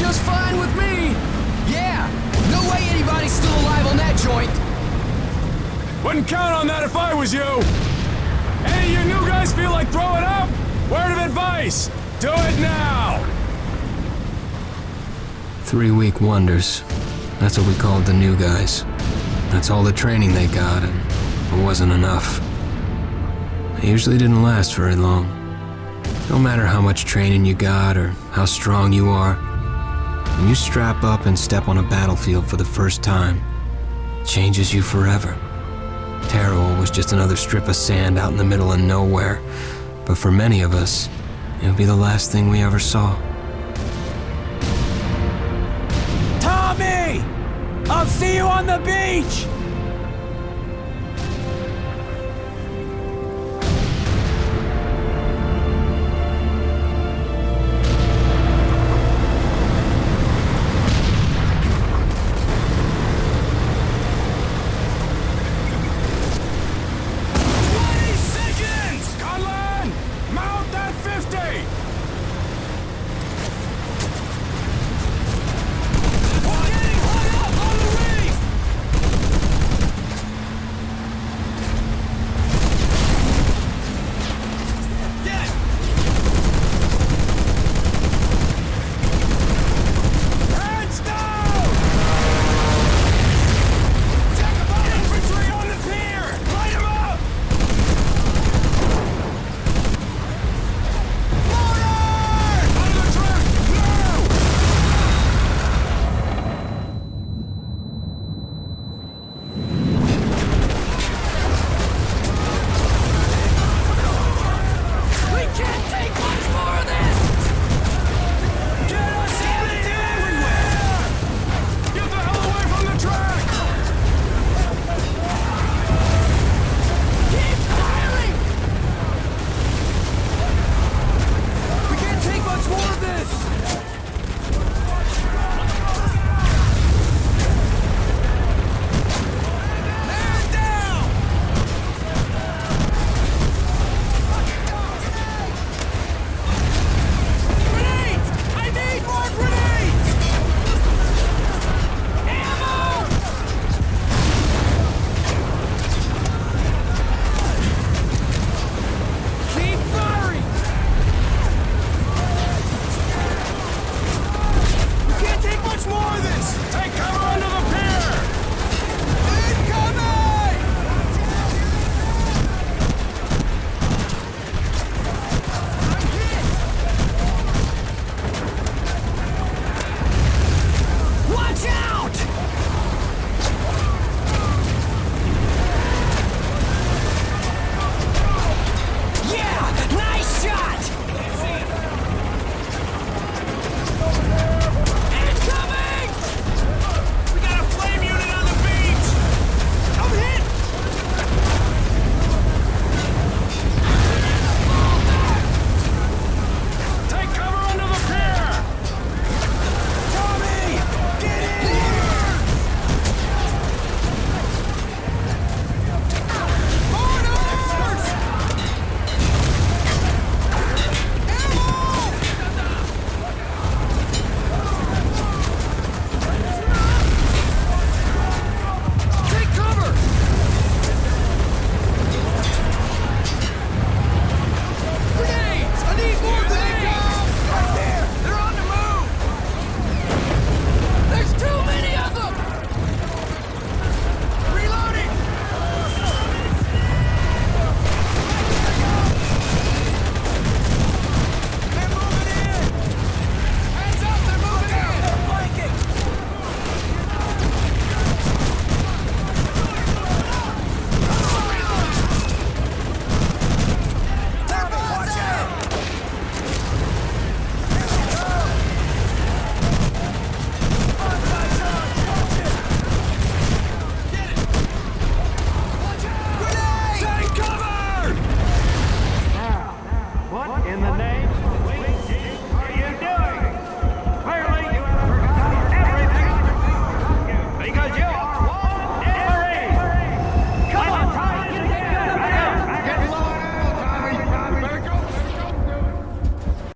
just fine with me. Yeah, no way anybody's still alive on that joint. Wouldn't count on that if I was you. Any of you new guys feel like throwing up? Word of advice, do it now. 3-week wonders. That's what we called the new guys. That's all the training they got, and it wasn't enough. They usually didn't last very long. No matter how much training you got or how strong you are, when you strap up and step on a battlefield for the first time, it changes you forever. Tarawa was just another strip of sand out in the middle of nowhere, but for many of us, it would be the last thing we ever saw. Tommy! I'll see you on the beach!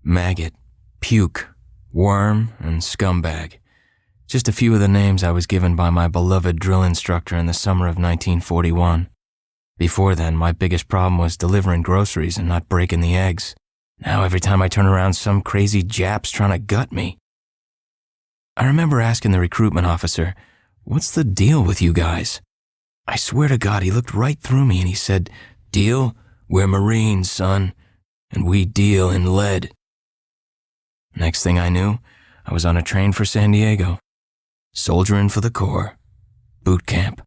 Maggot, puke, worm, and scumbag. Just a few of the names I was given by my beloved drill instructor in the summer of 1941. Before then, my biggest problem was delivering groceries and not breaking the eggs. Now every time I turn around, some crazy Jap's trying to gut me. I remember asking the recruitment officer, "What's the deal with you guys?" I swear to God, he looked right through me and he said, "Deal? We're Marines, son, and we deal in lead." Next thing I knew, I was on a train for San Diego, soldiering for the Corps, boot camp.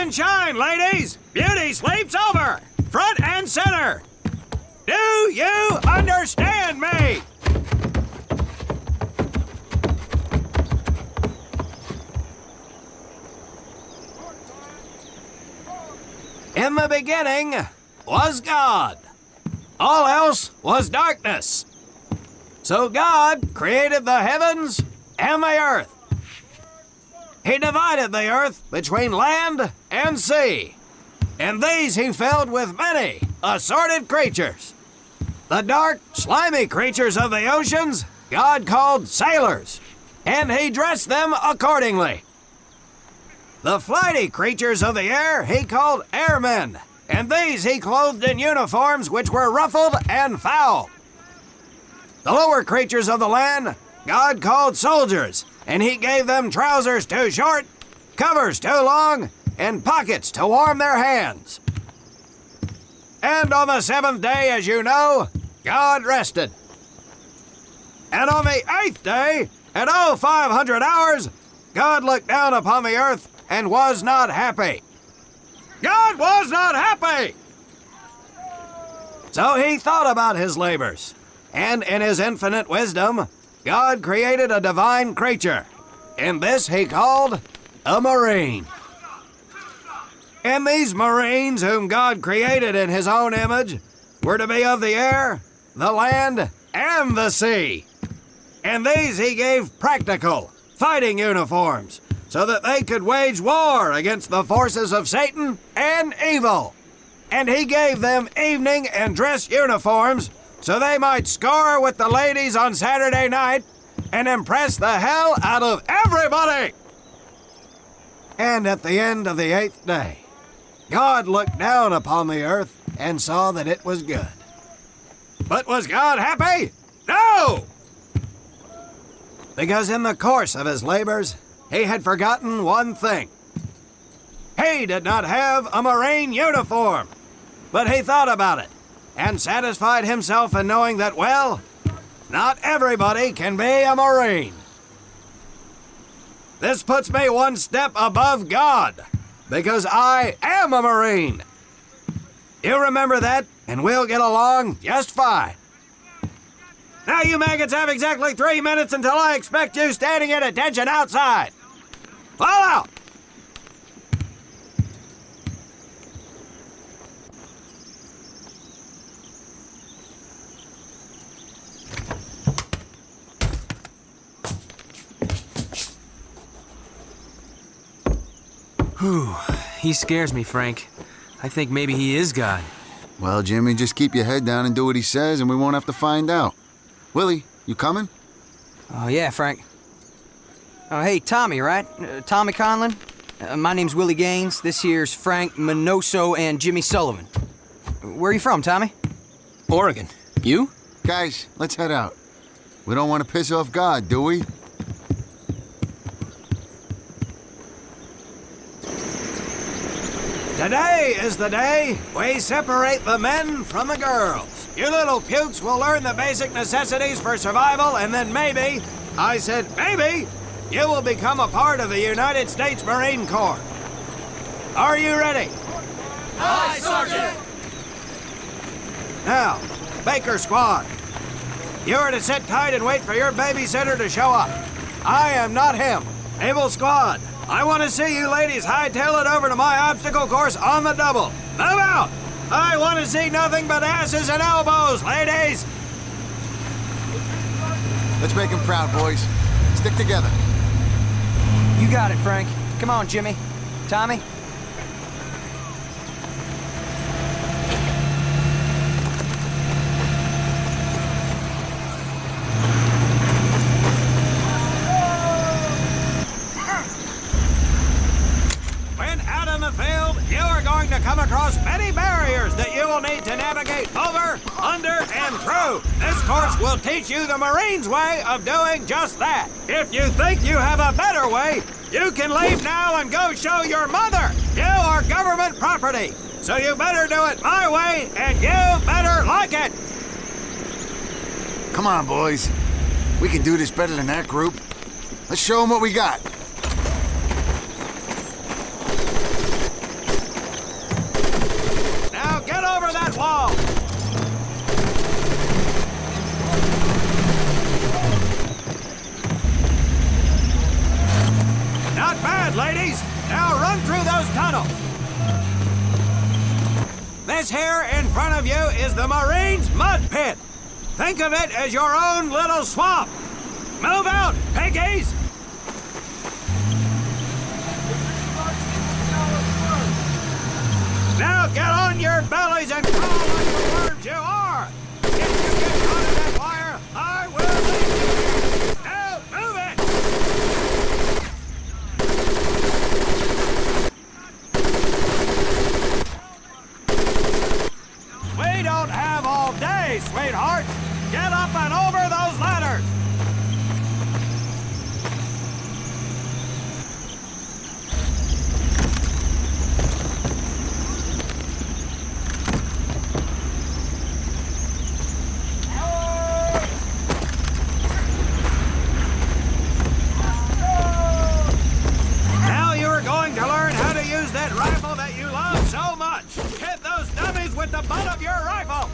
and shine, ladies! Beauty sleeps over! Front and center! Do you understand me? In the beginning was God. All else was darkness. So God created the heavens and the earth. He divided the earth between land and sea, and these he filled with many assorted creatures. The dark, slimy creatures of the oceans God called sailors, and he dressed them accordingly. The flighty creatures of the air he called airmen, and these he clothed in uniforms which were ruffled and foul. The lower creatures of the land God called soldiers, and he gave them trousers too short, covers too long, and pockets to warm their hands. And on the seventh day, as you know, God rested. And on the eighth day, at 0500 hours, God looked down upon the earth and was not happy. God was not happy! So he thought about his labors, and in his infinite wisdom, God created a divine creature, and this he called a Marine. And these Marines, whom God created in his own image, were to be of the air, the land, and the sea. And these he gave practical, fighting uniforms, so that they could wage war against the forces of Satan and evil. And he gave them evening and dress uniforms, so they might score with the ladies on Saturday night and impress the hell out of everybody. And at the end of the eighth day, God looked down upon the earth and saw that it was good. But was God happy? No! Because in the course of his labors, he had forgotten one thing. He did not have a Marine uniform, but he thought about it and satisfied himself in knowing that, well, not everybody can be a Marine. This puts me one step above God, because I am a Marine. You remember that, and we'll get along just fine. Now you maggots have exactly 3 minutes until I expect you standing at attention outside. Fall out! Whew, he scares me, Frank. I think maybe he is God. Well, Jimmy, just keep your head down and do what he says, and we won't have to find out. Willie, you coming? Oh, yeah, Frank. Oh, hey, Tommy, right? Tommy Conlon? My name's Willie Gaines. This here's Frank Minoso and Jimmy Sullivan. Where are you from, Tommy? Oregon. You? Guys, let's head out. We don't want to piss off God, do we? Today is the day we separate the men from the girls. You little pukes will learn the basic necessities for survival, and then maybe, I said maybe, you will become a part of the United States Marine Corps. Are you ready? Aye, Sergeant! Now, Baker Squad, you are to sit tight and wait for your babysitter to show up. I am not him. Able Squad, I want to see you ladies hightail it over to my obstacle course on the double. Move out! I want to see nothing but asses and elbows, ladies! Let's make him proud, boys. Stick together. You got it, Frank. Come on, Jimmy. Tommy? When out in the field, you are going to come across many barriers that you will need to navigate over, under, and through. This course will teach you the Marines' way of doing just that. If you think you have a better way, you can leave now and go show your mother. You are government property, so you better do it my way, and you better like it. Come on, boys. We can do this better than that group. Let's show them what we got. Now get over that wall. Not bad, ladies. Now run through those tunnels. This here in front of you is the Marines' mud pit. Think of it as your own little swamp. Move out, piggies! Now get on your bellies and crawl like the worms you are! If you get caught in that wire, I will leave you! Now move it! We don't have all day, sweethearts! Get up and over those ladders! Now you are going to learn how to use that rifle that you love so much. Hit those dummies with the butt of your rifle.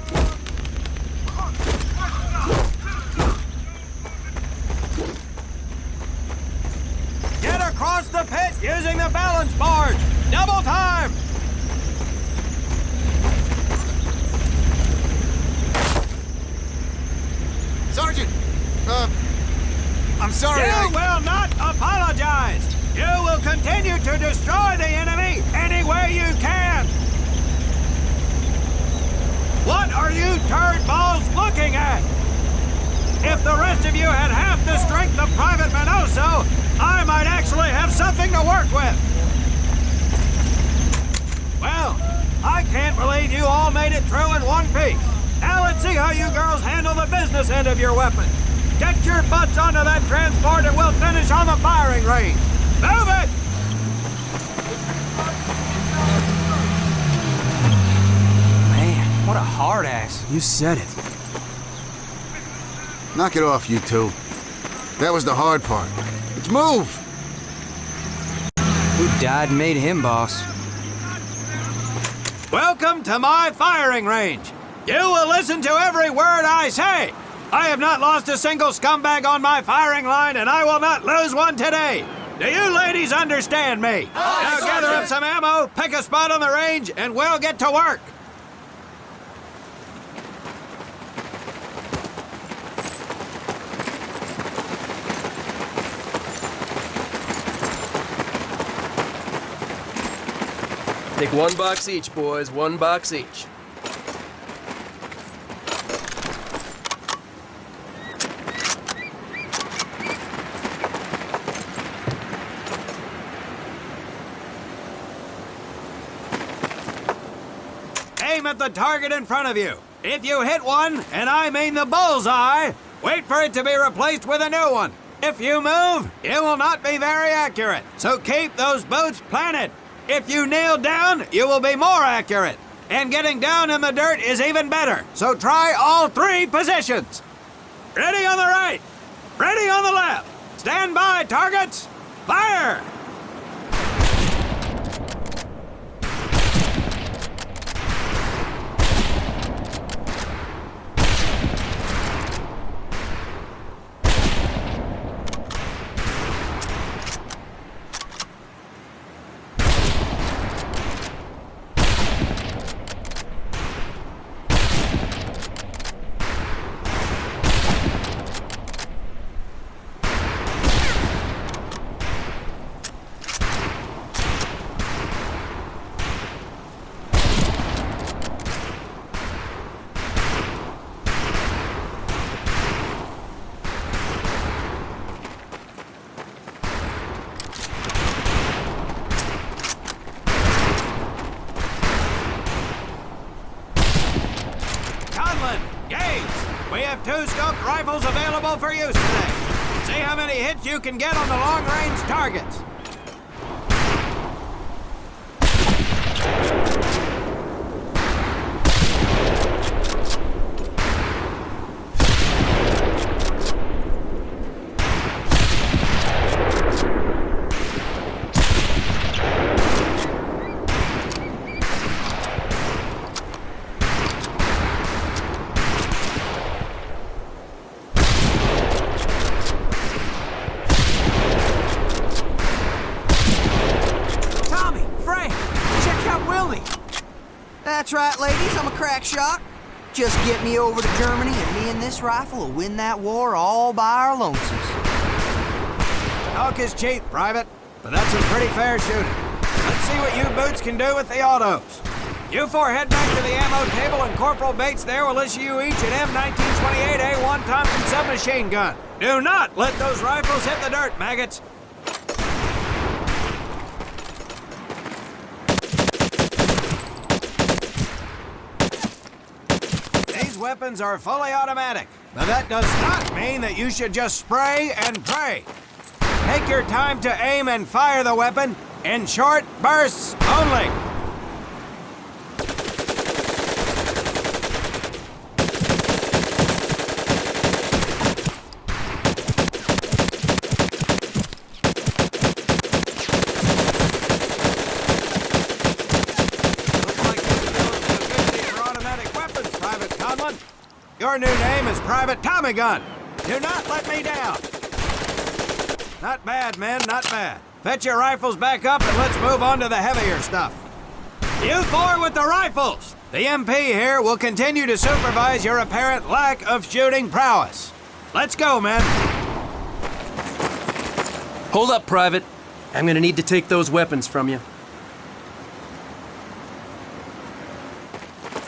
Get across the pit using the balance board. Double time. Sergeant! I'm sorry, You will not apologize. You will continue to destroy the enemy any way you can. What are you turd balls looking at? If the rest of you had half the strength of Private Minoso, I might actually have something to work with. Well, I can't believe you all made it through in one piece. Now let's see how you girls handle the business end of your weapon. Get your butts onto that transport and we'll finish on the firing range. Move it! Man, what a hard ass. You said it. Knock it off, you two. That was the hard part. Let's move! Who died and made him boss? Welcome to my firing range. You will listen to every word I say. I have not lost a single scumbag on my firing line, and I will not lose one today. Do you ladies understand me? Now gather up some ammo, pick a spot on the range, and we'll get to work. Take one box each, boys. One box each. Aim at the target in front of you. If you hit one, and I mean the bullseye, wait for it to be replaced with a new one. If you move, it will not be very accurate, so keep those boots planted. If you kneel down, you will be more accurate. And getting down in the dirt is even better, so try all three positions. Ready on the right, ready on the left. Stand by, targets! Fire! We have 2 scoped rifles available for use today. See how many hits you can get on the long-range targets. That's right, ladies, I'm a crack shot. Just get me over to Germany and me and this rifle will win that war all by our lonesomes. Talk is cheap, Private, but that's some pretty fair shooting. Let's see what you boots can do with the autos. You 4 head back to the ammo table and Corporal Bates there will issue you each an M1928A1 Thompson submachine gun. Do not let those rifles hit the dirt, maggots. Weapons are fully automatic, but that does not mean that you should just spray and pray. Take your time to aim and fire the weapon in short bursts only. Your new name is Private Tommy Gun. Do not let me down. Not bad, men, not bad. Fetch your rifles back up and let's move on to the heavier stuff. You 4 with the rifles. The MP here will continue to supervise your apparent lack of shooting prowess. Let's go, men. Hold up, Private. I'm gonna need to take those weapons from you.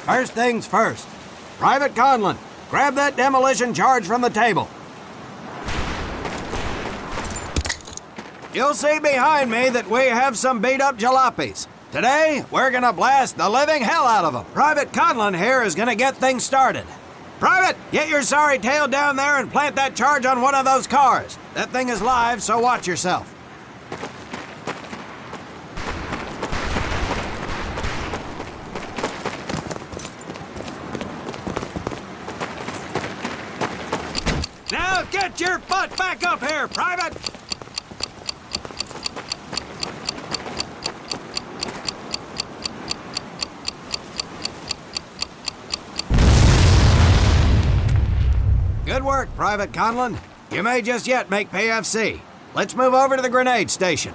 First things first. Private Conlon, grab that demolition charge from the table. You'll see behind me that we have some beat-up jalopies. Today, we're gonna blast the living hell out of them. Private Conlon here is gonna get things started. Private, get your sorry tail down there and plant that charge on one of those cars. That thing is live, so watch yourself. Now get your butt back up here, Private! Good work, Private Conlon. You may just yet make PFC. Let's move over to the grenade station.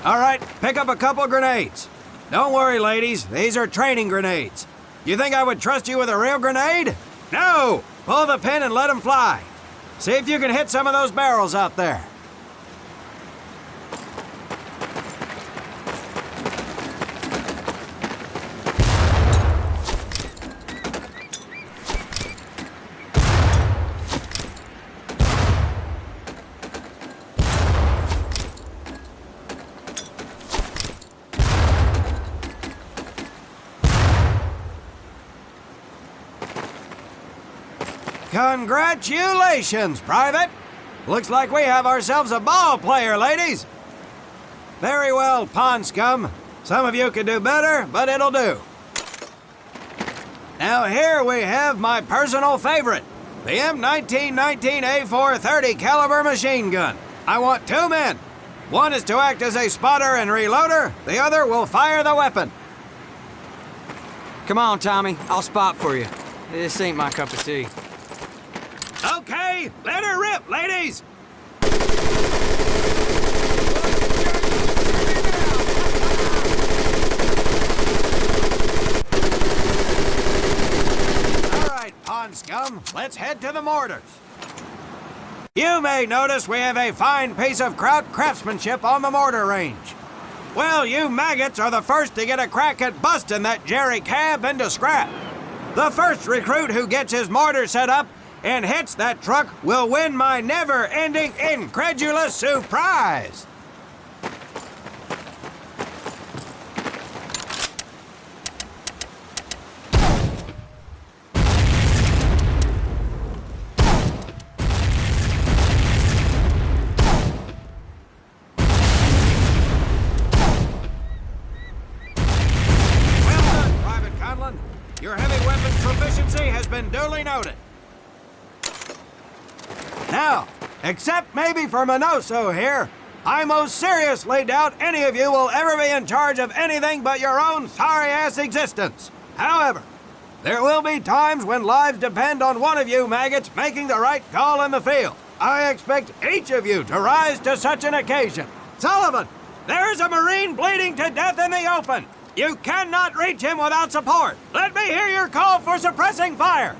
All right, pick up a couple grenades. Don't worry, ladies. These are training grenades. You think I would trust you with a real grenade? No! Pull the pin and let them fly. See if you can hit some of those barrels out there. Congratulations, Private! Looks like we have ourselves a ball player, ladies! Very well, pond scum. Some of you could do better, but it'll do. Now here we have my personal favorite, the M1919A430 caliber machine gun. I want 2 men. One is to act as a spotter and reloader, the other will fire the weapon. Come on, Tommy. I'll spot for you. This ain't my cup of tea. Okay, let her rip, ladies! All right, pond scum, let's head to the mortars. You may notice we have a fine piece of kraut craftsmanship on the mortar range. Well, you maggots are the first to get a crack at busting that Jerry cab into scrap. The first recruit who gets his mortar set up and hits that truck will win my never-ending incredulous surprise. Well done, Private Conlon. Your heavy weapons proficiency has been duly noted. Now, except maybe for Minoso here, I most seriously doubt any of you will ever be in charge of anything but your own sorry-ass existence. However, there will be times when lives depend on one of you maggots making the right call in the field. I expect each of you to rise to such an occasion. Sullivan, there is a Marine bleeding to death in the open. You cannot reach him without support. Let me hear your call for suppressing fire.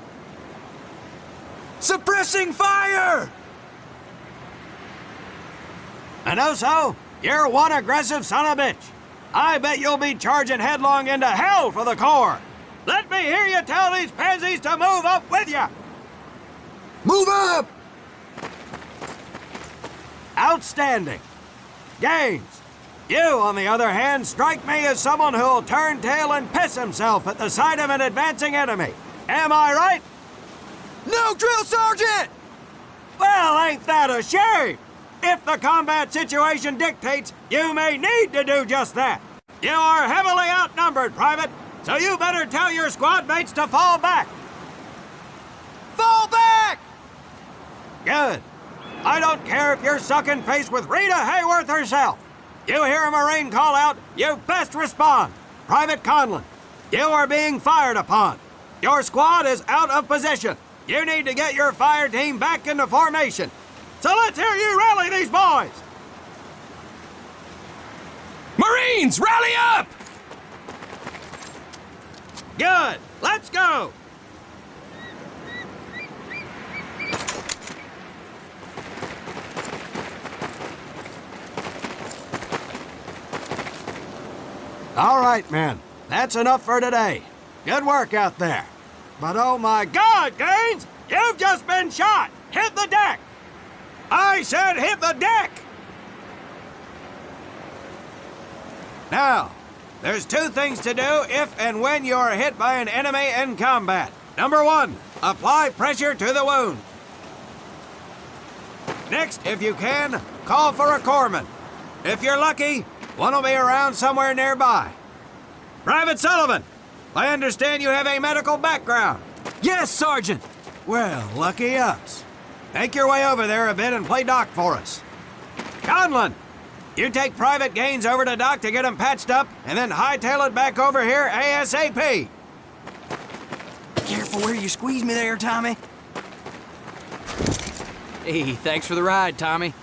Suppressing fire! Minoso, you're one aggressive son of a bitch. I bet you'll be charging headlong into hell for the Corps. Let me hear you tell these pansies to move up with you. Move up! Outstanding. Gaines, you, on the other hand, strike me as someone who'll turn tail and piss himself at the sight of an advancing enemy. Am I right? No, Drill Sergeant! Well, ain't that a shame? If the combat situation dictates, you may need to do just that. You are heavily outnumbered, Private, so you better tell your squad mates to fall back. Fall back! Good. I don't care if you're sucking face with Rita Hayworth herself. You hear a Marine call out, you best respond. Private Conlon, you are being fired upon. Your squad is out of position. You need to get your fire team back into formation. So let's hear you rally these boys! Marines, rally up! Good. Let's go! All right, men. That's enough for today. Good work out there. But oh my God, Gaines! You've just been shot! Hit the deck! I said hit the deck! Now, there's 2 things to do if and when you are hit by an enemy in combat. Number 1, apply pressure to the wound. Next, if you can, call for a corpsman. If you're lucky, one will be around somewhere nearby. Private Sullivan, I understand you have a medical background. Yes, Sergeant! Well, lucky us. Make your way over there a bit and play doc for us. Conlon, you take Private Gaines over to doc to get him patched up, and then hightail it back over here ASAP. Careful where you squeeze me there, Tommy. Hey, thanks for the ride, Tommy.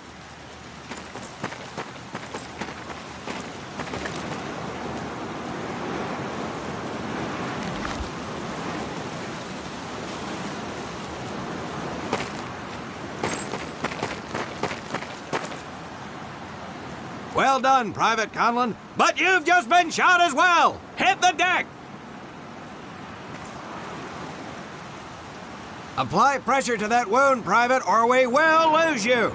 Well done, Private Conlon, but you've just been shot as well. Hit the deck. Apply pressure to that wound, Private, or we will lose you.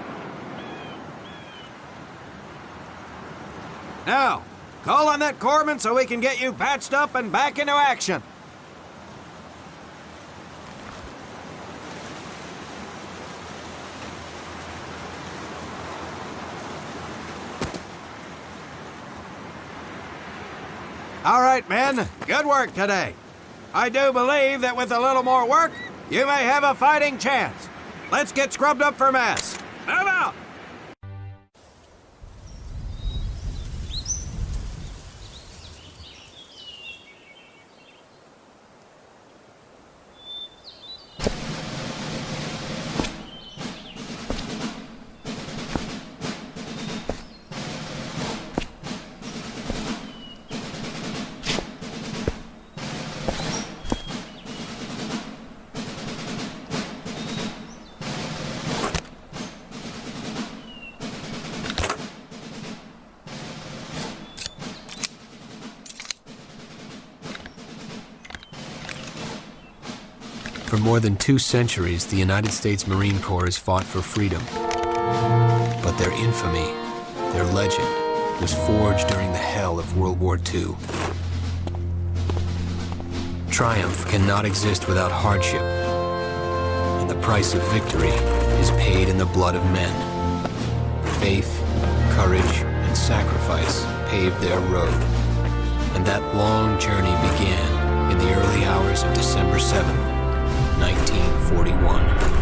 Now, call on that corpsman so we can get you patched up and back into action. All right, men. Good work today. I do believe that with a little more work, you may have a fighting chance. Let's get scrubbed up for mess. Move out! For more than 2 centuries, the United States Marine Corps has fought for freedom. But their infamy, their legend, was forged during the hell of World War II. Triumph cannot exist without hardship, and the price of victory is paid in the blood of men. Faith, courage, and sacrifice paved their road, and that long journey began in the early hours of December 7th, 1941.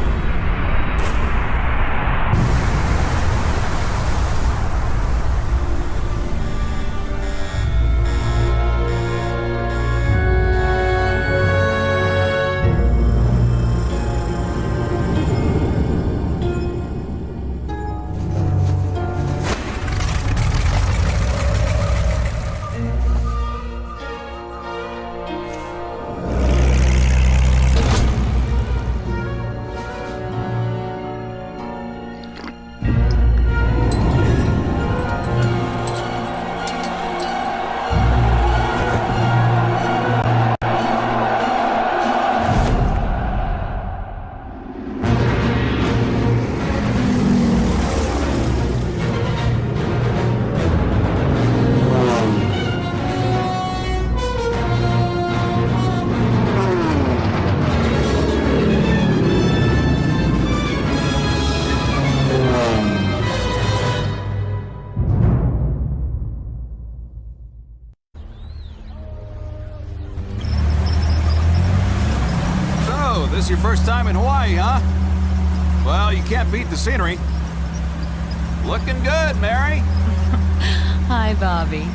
This your first time in Hawaii, huh? Well, you can't beat the scenery. Looking good, Mary. Hi, Bobby.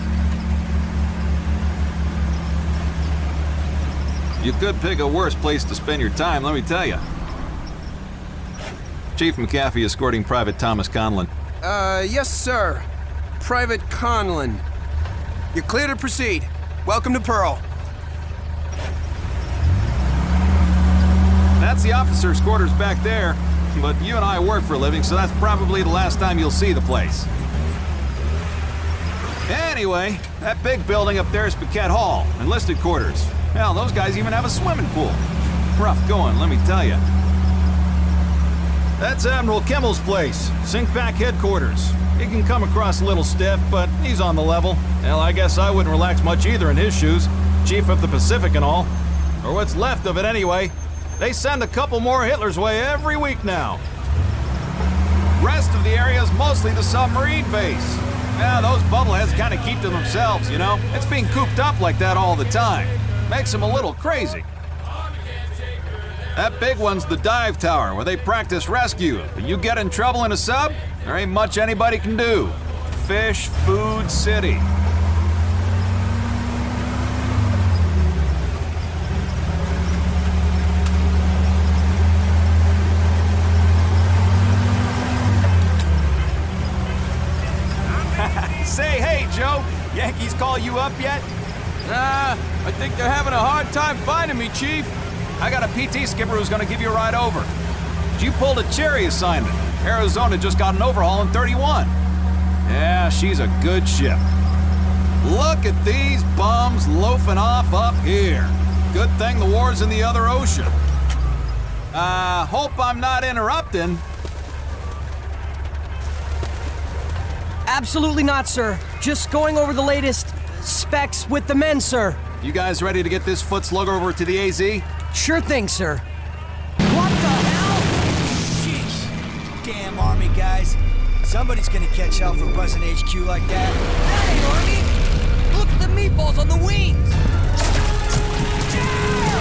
You could pick a worse place to spend your time, let me tell you. Chief McAfee escorting Private Thomas Conlon. Yes, sir. Private Conlon. You're clear to proceed. Welcome to Pearl. That's the officer's quarters back there, but you and I work for a living, so that's probably the last time you'll see the place. Anyway, that big building up there is Paquette Hall, enlisted quarters. Hell, those guys even have a swimming pool. Rough going, let me tell you. That's Admiral Kimmel's place, Sinkback headquarters. He can come across a little stiff, but he's on the level. Hell, I guess I wouldn't relax much either in his shoes. Chief of the Pacific and all. Or what's left of it anyway. They send a couple more Hitler's way every week now. Rest of the area is mostly the submarine base. Yeah, those bubbleheads kind of keep to themselves, you know? It's being cooped up like that all the time. Makes them a little crazy. That big one's the dive tower, where they practice rescue. If you get in trouble in a sub, there ain't much anybody can do. Fish, food, city. Say, hey, Joe, Yankees call you up yet? Nah, I think they're having a hard time finding me, Chief. I got a PT skipper who's gonna give you a ride over. You pulled a cherry assignment. Arizona just got an overhaul in 31. Yeah, she's a good ship. Look at these bums loafing off up here. Good thing the war's in the other ocean. Hope I'm not interrupting. Absolutely not, sir. Just going over the latest specs with the men, sir. You guys ready to get this foot slugger over to the AZ? Sure thing, sir. What the hell? Jeez. Damn Army guys. Somebody's gonna catch hell for buzzing HQ like that. Hey, Army! Look at the meatballs on the wings! Yeah!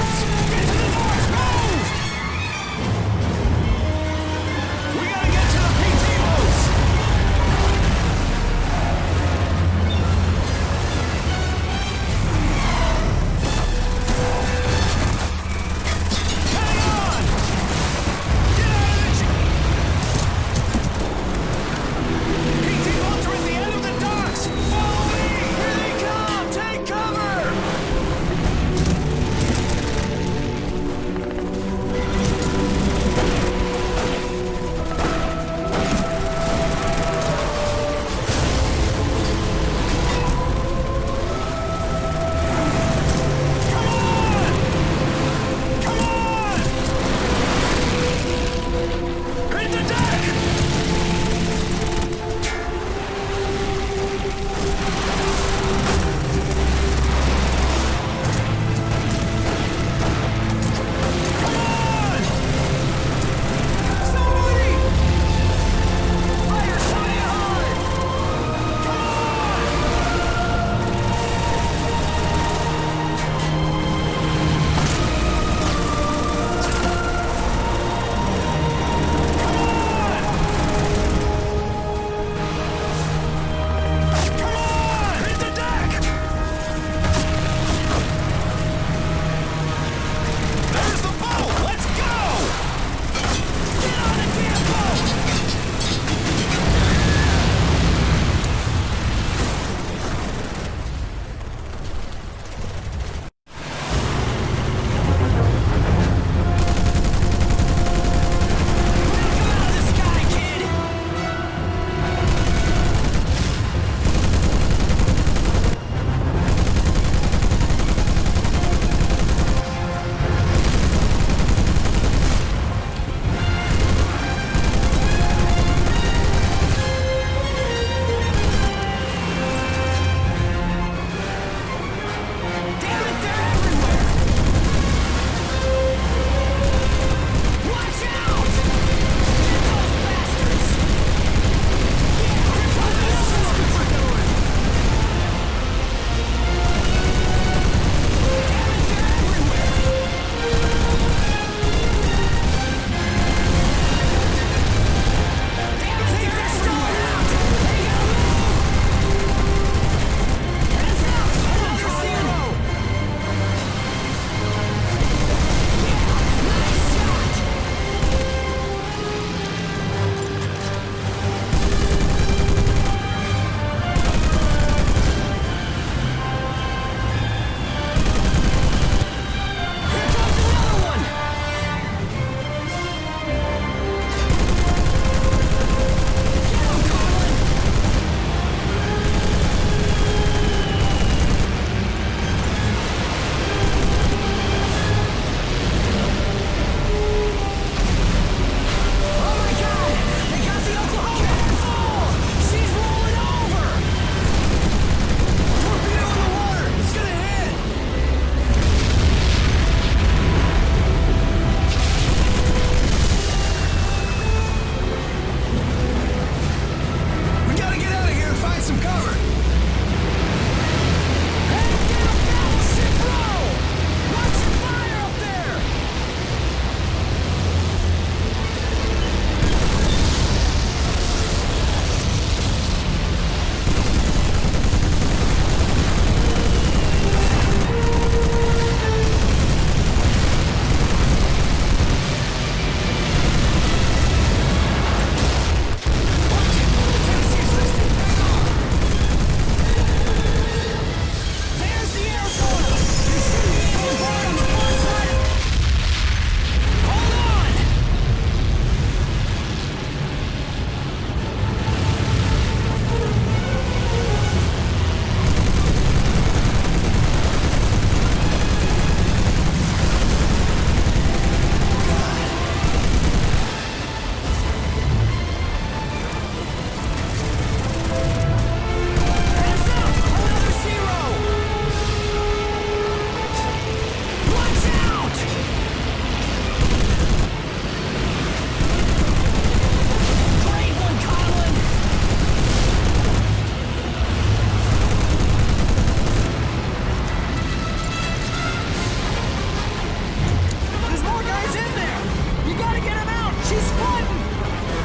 She's flooding!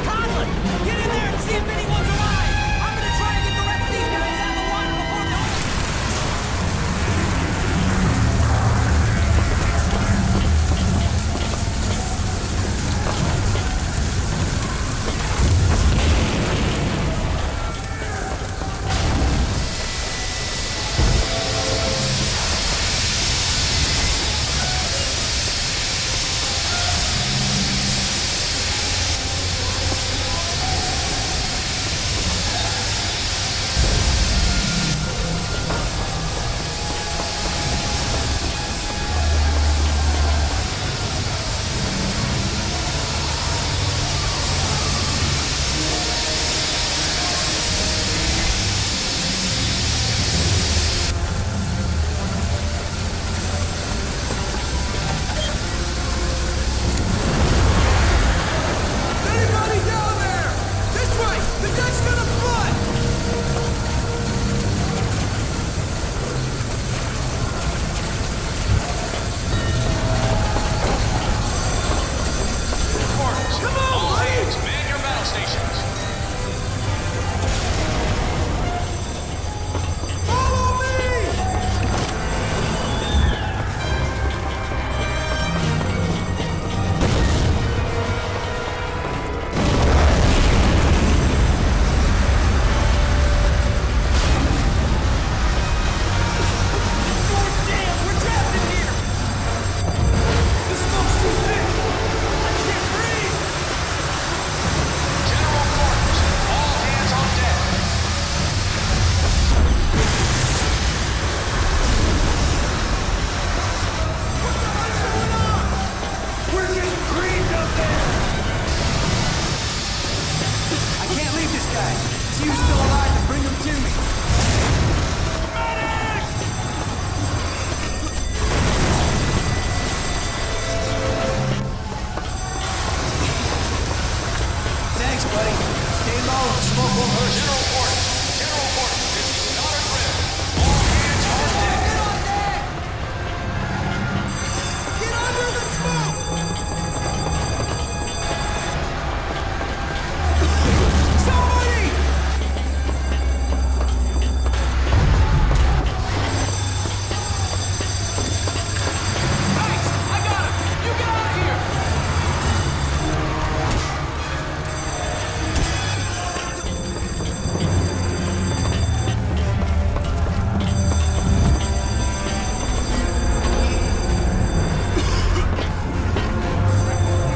Conlon, get in there and see if anyone's alive! I'm gonna try and get the rest of these guys out of the water before they... Anybody down there? This way! The deck's gonna flood! Come on, all hands, man your battle stations. Follow me! Damn, we're trapped in here! The smoke's too thick! I can't breathe! General quarters, all hands on deck. What the hell's going on? We're getting creamed up there! I can't leave this guy. See who's still alive and bring him to me. Medic! Thanks, buddy. Stay low. The smoke won't hurt you. General quarters, this is not a drill. All hands on deck. Get on deck! Get under the smoke! Somebody! Thanks! I got him! You get out of here!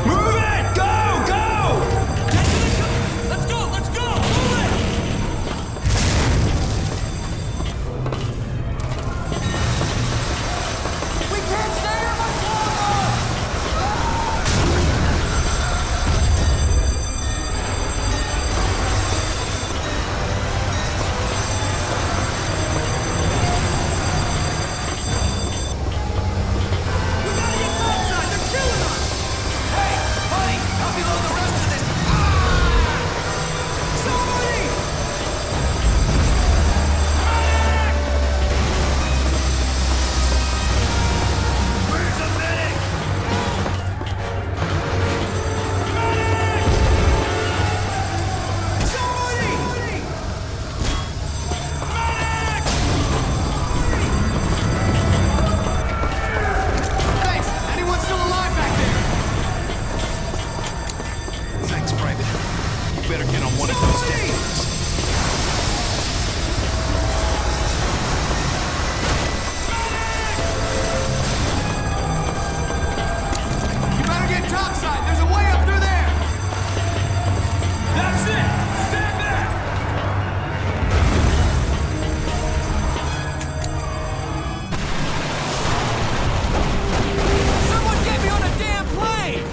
Move it! Go! Go! Get to the Let's go! Let's go! Move it! We can't stay here much longer! We gotta get topside! They're killing us! Hey, buddy! Help me load the rest of this! Somebody! Medic! Where's the medic? Medic! Somebody! Medic! Thanks! Anyone still alive back there? Thanks, Private. You better get on one of those decks. You better get topside. There's a way up through there. That's it. Stand back. Someone get me on a damn plane.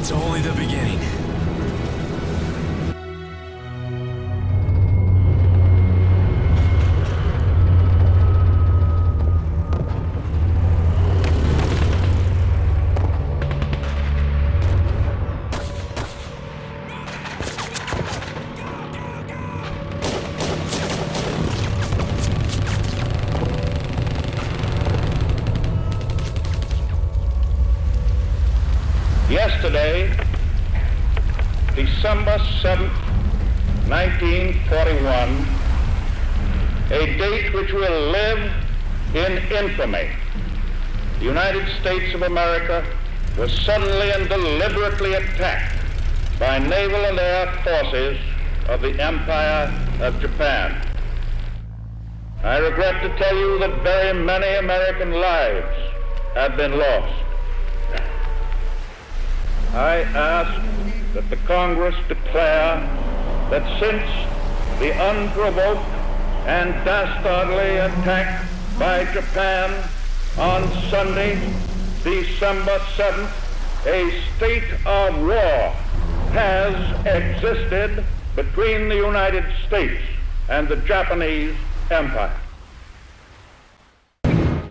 It's only the beginning. Yesterday, December 7th, 1941, a date which will live in infamy, the United States of America was suddenly and deliberately attacked by naval and air forces of the Empire of Japan. I regret to tell you that very many American lives have been lost. I ask that the Congress declare that since the unprovoked and dastardly attack by Japan on Sunday, December 7th, a state of war has existed between the United States and the Japanese Empire.